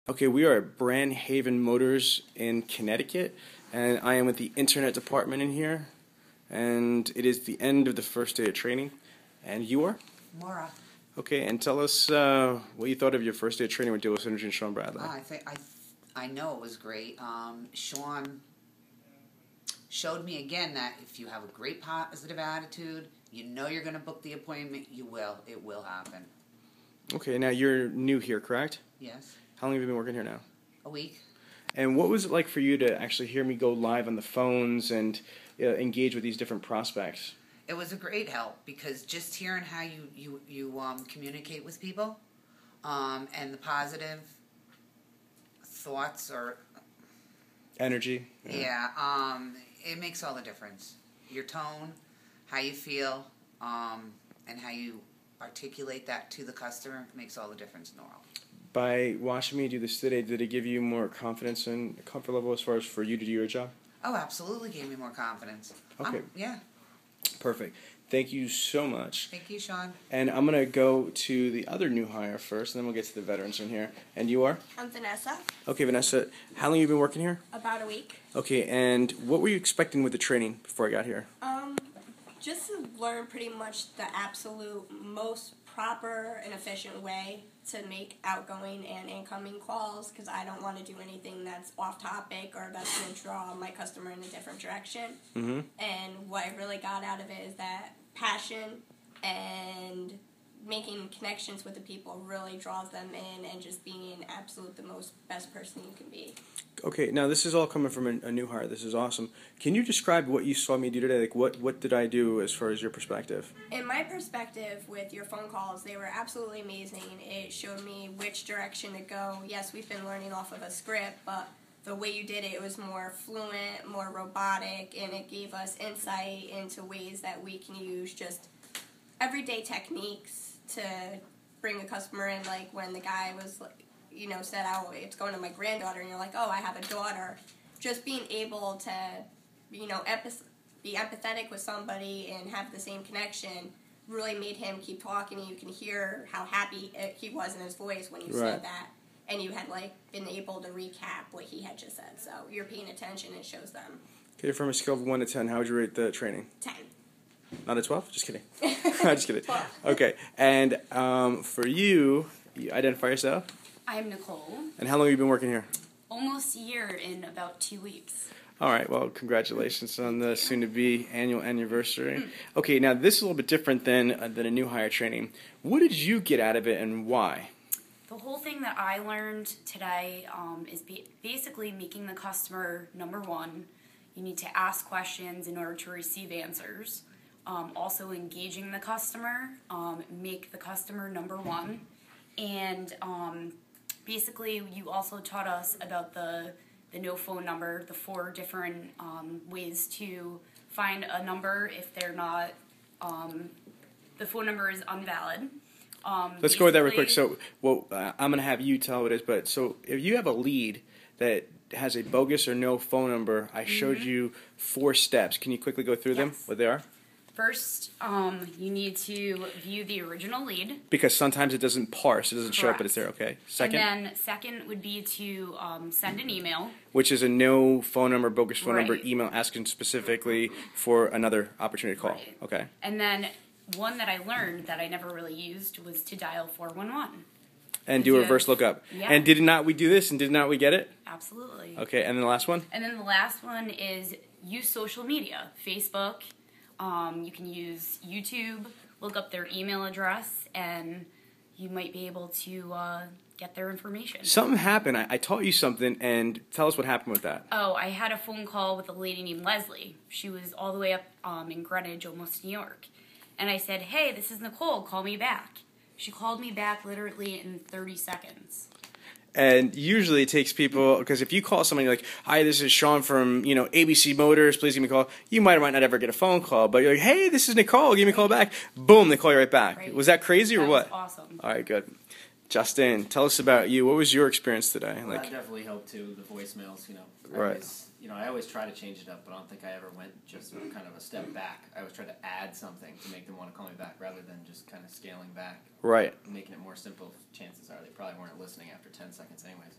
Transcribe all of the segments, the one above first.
Okay, we are at Brand Haven Motors in Connecticut, and I am with the Internet department in here, and it is the end of the first day of training. And you are? Maura. Okay, and tell us what you thought of your first day of training with Dealer Energy and Sean Bradley. I know it was great. Sean showed me again that if you have a great positive attitude, you know you're going to book the appointment, you will. It will happen. Okay, now you're new here, correct? Yes. How long have you been working here now? A week. And what was it like for you to actually hear me go live on the phones and engage with these different prospects? It was a great help because just hearing how you communicate with people and the positive thoughts or Energy. Yeah, it makes all the difference. Your tone, how you feel, and how you articulate that to the customer makes all the difference in the world. By watching me do this today, did it give you more confidence and comfort level as far as for you to do your job? Oh, absolutely gave me more confidence. Okay. Yeah. Perfect. Thank you so much. Thank you, Sean. And I'm going to go to the other new hire first, and then we'll get to the veterans in here. And you are? I'm Vanessa. Okay, Vanessa. How long have you been working here? About a week. Okay, and what were you expecting with the training before I got here? Just to learn pretty much the absolute most proper and efficient way to make outgoing and incoming calls, because I don't want to do anything that's off topic or that's going to draw my customer in a different direction. Mm-hmm. And what I really got out of it is that passion and making connections with the people really draws them in, and just being absolute the most best person you can be. Okay, now this is all coming from a new hire. This is awesome. Can you describe what you saw me do today? Like, what did I do as far as your perspective? In my perspective, with your phone calls, they were absolutely amazing. It showed me which direction to go. Yes, we've been learning off of a script, but the way you did it was more fluent, more robotic, and it gave us insight into ways that we can use just everyday techniques to bring a customer in. Like when the guy was like, said, oh, it's going to my granddaughter, and you're like, oh, I have a daughter. Just being able to, be empathetic with somebody and have the same connection really made him keep talking, and you can hear how happy he was in his voice when you said that, and you had been able to recap what he had just said. So you're paying attention, and it shows them. Okay, from a scale of 1 to 10, how would you rate the training? 10. Not a 12? Just kidding. Just kidding. 12. Okay, and for you identify yourself. I'm Nicole. And how long have you been working here? Almost a year in about 2 weeks. All right, well, congratulations on the soon-to-be annual anniversary. Okay, now this is a little bit different than a new hire training. What did you get out of it, and why? The whole thing that I learned today is basically making the customer number one. You need to ask questions in order to receive answers. Also engaging the customer, make the customer number one. And basically you also taught us about the no phone number, the 4 different ways to find a number if they're not, the phone number is invalid. Let's go with that real quick. So, I'm going to have you tell what it is, but so if you have a lead that has a bogus or no phone number, I showed you 4 steps. Can you quickly go through them, what they are? First, you need to view the original lead. Because sometimes it doesn't parse, it doesn't show up, but it's there, okay. Second? And then second would be to send an email. Which is a no phone number, bogus phone number email asking specifically for another opportunity to call. Right. Okay. And then one that I learned that I never really used was to dial 411. And do a reverse lookup. Yeah. And did not we do this, and did not we get it? Absolutely. Okay, and then the last one? And then the last one is use social media. Facebook. You can use YouTube, look up their email address, and you might be able to get their information. Something happened. I taught you something, and tell us what happened with that. Oh, I had a phone call with a lady named Leslie. She was all the way up in Greenwich, almost New York. And I said, hey, this is Nicole, call me back. She called me back literally in 30 seconds. And usually it takes people, because if you call somebody like, hi, this is Sean from, ABC Motors, please give me a call, you might or might not ever get a phone call, but you're like, hey, this is Nicole, give me a call back. Boom, they call you right back. Right. Was that crazy or what? That was awesome. All right, good. Justin, tell us about you. What was your experience today? Well, that definitely helped too, the voicemails, Right. I always try to change it up, but I don't think I ever went just kind of a step back. I always try to add something to make them want to call me back rather than just kind of scaling back. Right. Making it more simple, chances are they probably weren't listening after 10 seconds anyways.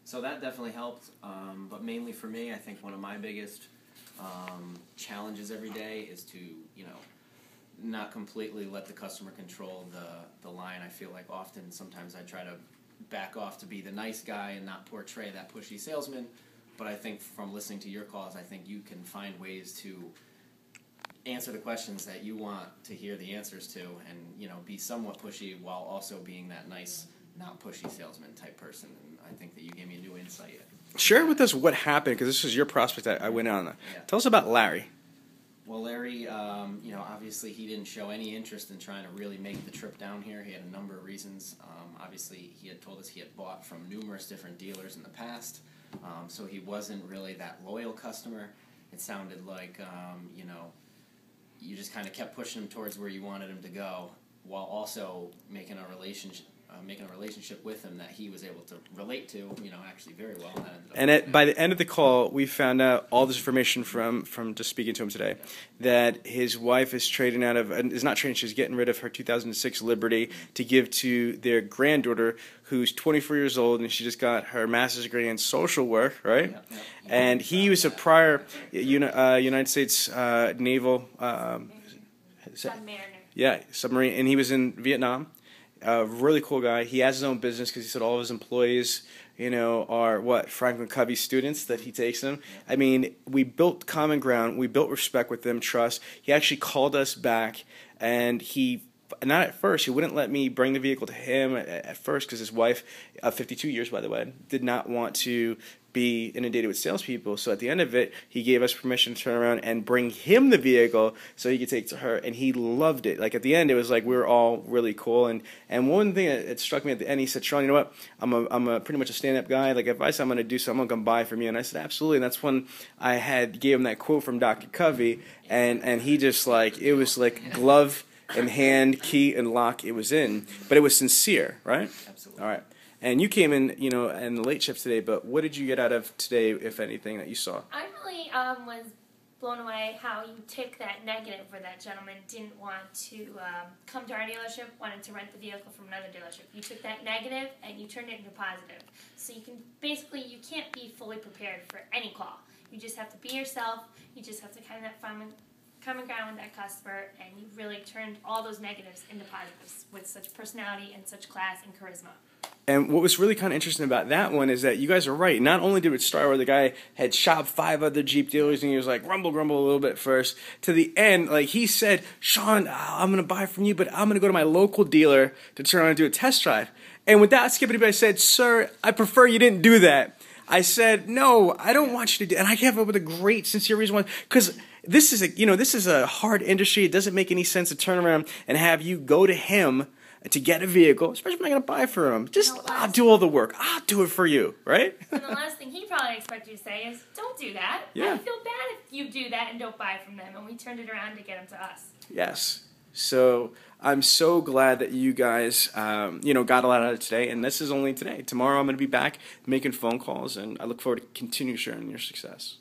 So that definitely helped, but mainly for me, I think one of my biggest challenges every day is to, not completely let the customer control the line. I feel like often, sometimes I try to back off to be the nice guy and not portray that pushy salesman, but I think from listening to your calls, I think you can find ways to answer the questions that you want to hear the answers to, and be somewhat pushy while also being that nice, not pushy salesman type person. And I think that you gave me a new insight. Share with us what happened, because this is your prospect I went on. Yeah. Tell us about Larry. Well, Larry, obviously he didn't show any interest in trying to really make the trip down here. He had a number of reasons. Obviously, he had told us he had bought from numerous different dealers in the past, so he wasn't really that loyal customer. It sounded like, you just kind of kept pushing him towards where you wanted him to go, while also making a relationship with him that he was able to relate to, actually very well. And by the end of the call, we found out all this information from just speaking to him today, that his wife is not trading, she's getting rid of her 2006 Liberty to give to their granddaughter, who's 24 years old, and she just got her master's degree in social work, right? Yeah. And he was a prior United States naval submarine, and he was in Vietnam. Really cool guy. He has his own business because he said all of his employees, are Franklin Covey students that he takes them. I mean, we built common ground. We built respect with them, trust. He actually called us back, and not at first, he wouldn't let me bring the vehicle to him at first because his wife, 52 years by the way, did not want to be inundated with salespeople. So at the end of it, he gave us permission to turn around and bring him the vehicle so he could take it to her, and he loved it. Like at the end, it was like we were all really cool. And one thing that struck me at the end, he said, "Sean, you know what? I'm a pretty much a stand-up guy. Like if I say I'm going to do something, I'm going to buy from you." And I said, "Absolutely." And that's when I gave him that quote from Dr. Covey, and he just it was like glove in hand, key and lock. It was in, but it was sincere, right? Absolutely. All right. And you came in, in the late shift today, but what did you get out of today, if anything, that you saw? I really was blown away how you took that negative where that gentleman didn't want to come to our dealership, wanted to rent the vehicle from another dealership. You took that negative and you turned it into positive. So you can't be fully prepared for any call. You just have to be yourself. You just have to kind of find common ground with that customer, and you really turned all those negatives into positives with such personality and such class and charisma. And what was really kind of interesting about that one is that you guys are right. Not only did it start where the guy had shopped 5 other Jeep dealers and he was like, grumble a little bit first, to the end, like he said, "Sean, I'm going to buy from you, but I'm going to go to my local dealer to turn around and do a test drive." And without skipping anybody, I said, "Sir, I prefer you didn't do that." I said, "No, I don't want you to do," and I came up with a great, sincere reason why, because this is a hard industry. It doesn't make any sense to turn around and have you go to him to get a vehicle, especially when I'm going to buy for him. I'll do all the work. I'll do it for you, right? And the last thing he probably expected you to say is, "Don't do that. Yeah. I feel bad if you do that and don't buy from them." And we turned it around to get them to us. Yes. So I'm so glad that you guys, got a lot out of it today. And this is only today. Tomorrow I'm going to be back making phone calls, and I look forward to continue sharing your success.